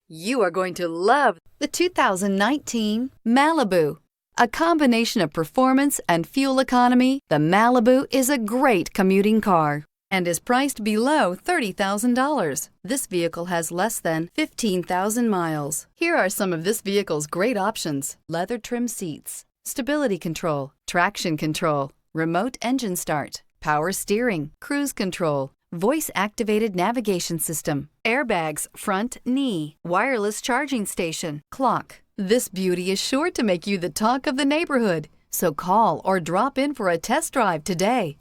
You are going to love the 2019 Malibu. A combination of performance and fuel economy, the Malibu is a great commuting car and is priced below $30,000. This vehicle has less than 15,000 miles. Here are some of this vehicle's great options: leather trim seats, stability control, traction control, remote engine start, power steering, cruise control, voice-activated navigation system, airbags, front knee, wireless charging station, clock. This beauty is sure to make you the talk of the neighborhood. So call or drop in for a test drive today.